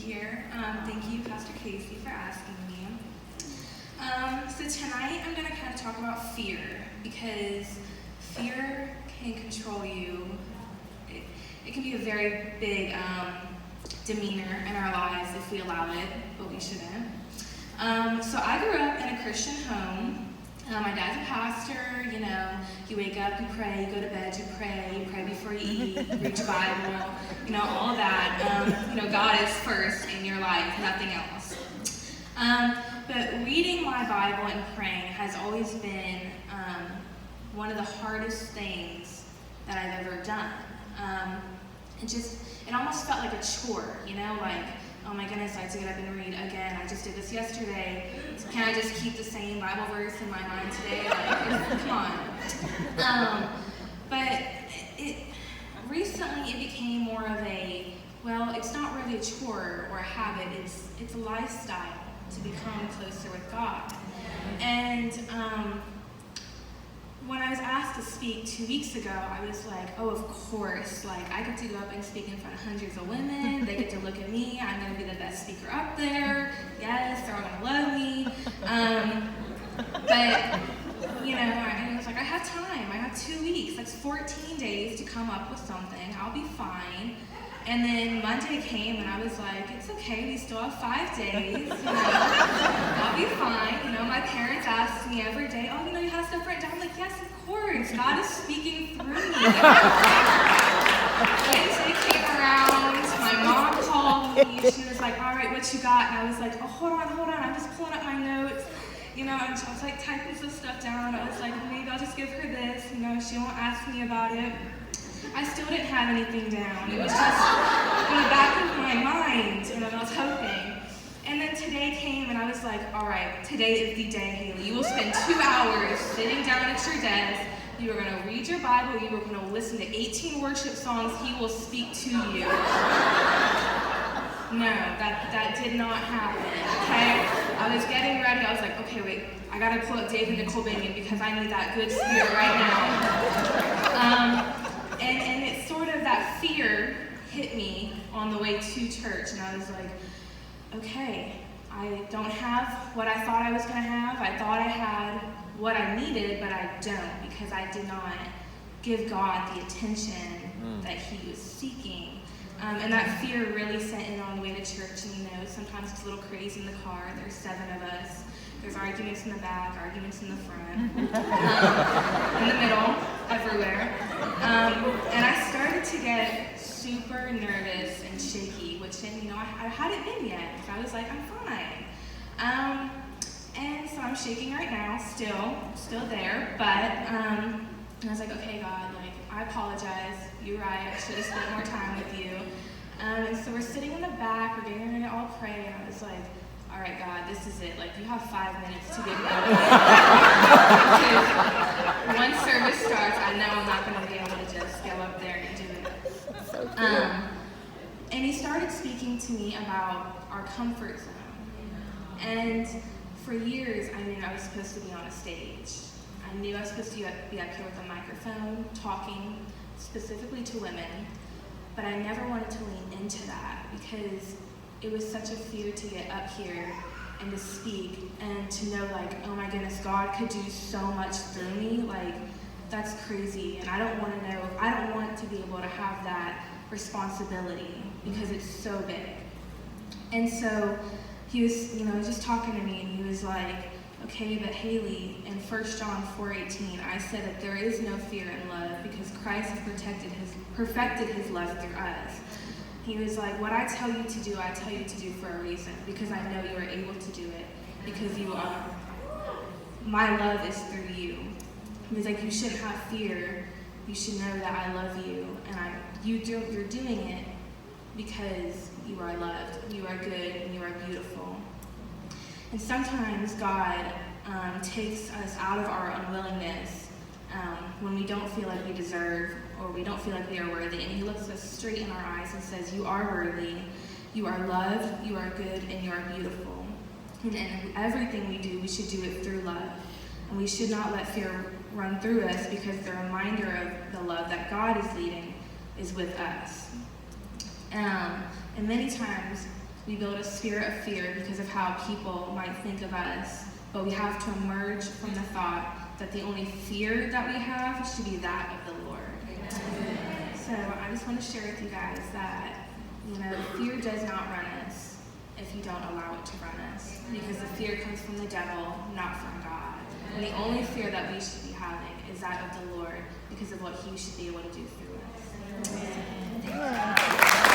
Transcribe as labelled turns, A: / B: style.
A: here. Thank you, Pastor Casey, for asking me. So tonight I'm going to kind of talk about fear, because fear can control you. It can be a very big demeanor in our lives if we allow it, but we shouldn't. So I grew up in a Christian home. My dad's a pastor. You wake up, you pray, you go to bed, you pray before you eat, you read your Bible, all of that. God is first in your life, nothing else. But reading my Bible and praying has always been one of the hardest things that I've ever done. It almost felt like a chore, like, oh my goodness, I have to get up and read again. I just did this yesterday. Can I just keep the same Bible verse in my mind today? Like, come on. But recently it became more of it's not really a chore or a habit. It's a lifestyle to become closer with God. And when I was asked to speak 2 weeks ago, I was like, oh, of course. I get to go up and speak in front of hundreds of women. They get to look at me. I'm going to be the best speaker up there. Yes, they're all going to love me. But, I was like, I have time. I have 2 weeks. That's 14 days to come up with something. I'll be fine. And then Monday came, and I was like, it's okay. We still have 5 days. I'll be fine. My parents asked me every day, oh, you have stuff written down. I'm like, yes, of course. God is speaking through me. Wednesday came around. My mom called me. She was like, all right, what you got? And I was like, oh, hold on. I'm just pulling up my notes. And I was typing some stuff down. I was like, maybe I'll just give her this. She won't ask me about it. I still didn't have anything down. It was just in the back of my mind, and I was hoping. And then today came, and I was like, all right, today is the day, Hailey. You will spend 2 hours sitting down at your desk. You are going to read your Bible. You are going to listen to 18 worship songs. He will speak to you. No, that did not happen, okay? I was getting ready. I was like, okay, wait. I got to pull up Dave and Nicole Bingen because I need that good spirit right now. And it's sort of that fear hit me on the way to church, and I was like, okay, I don't have what I thought I was going to have. I thought I had what I needed, but I don't, because I did not give God the attention that he was seeking. And that fear really set in on the way to church, and sometimes it's a little crazy in the car. There's 7 of us. There's arguments in the back, arguments in the front, in the middle, everywhere. And I started to get super nervous and shaky, which then, I hadn't been yet. I was like, I'm fine. And so I'm shaking right now, still there. But and I was like, okay, God, I apologize. You're right. I should have spent more time with you. And so we're sitting in the back. We're getting ready to all pray. And I was like, all right, God, this is it. You have 5 minutes to get going. Because once service starts, I know I'm not going to be able to just go up there and do it.
B: So cool.
A: And he started speaking to me about our comfort zone. And for years, I was supposed to be on a stage. I knew I was supposed to be up here with a microphone, talking specifically to women. But I never wanted to lean into that because it was such a fear to get up here and to speak and to know oh my goodness, God could do so much through me. That's crazy. And I don't want to be able to have that responsibility because it's so big. And so he was, just talking to me, and he was like, okay, but Hailey, in 1 John 4:18, I said that there is no fear in love because Christ has perfected his love through us. He was like, what I tell you to do, I tell you to do for a reason, because I know you are able to do it, because you are. My love is through you. He was like, you shouldn't have fear. You should know that I love you, and you're doing it because you are loved, you are good, and you are beautiful. And sometimes God takes us out of our unwillingness when we don't feel like we deserve or we don't feel like we are worthy. And he looks us straight in our eyes and says, you are worthy, you are loved, you are good, and you are beautiful. And in everything we do, we should do it through love. And we should not let fear run through us because the reminder of the love that God is leading is with us. And many times we build a spirit of fear because of how people might think of us, but we have to emerge from the thought that the only fear that we have should be that of the Lord. So I just want to share with you guys that, fear does not run us if you don't allow it to run us, because the fear comes from the devil, not from God. And the only fear that we should be having is that of the Lord because of what he should be able to do through us. Amen.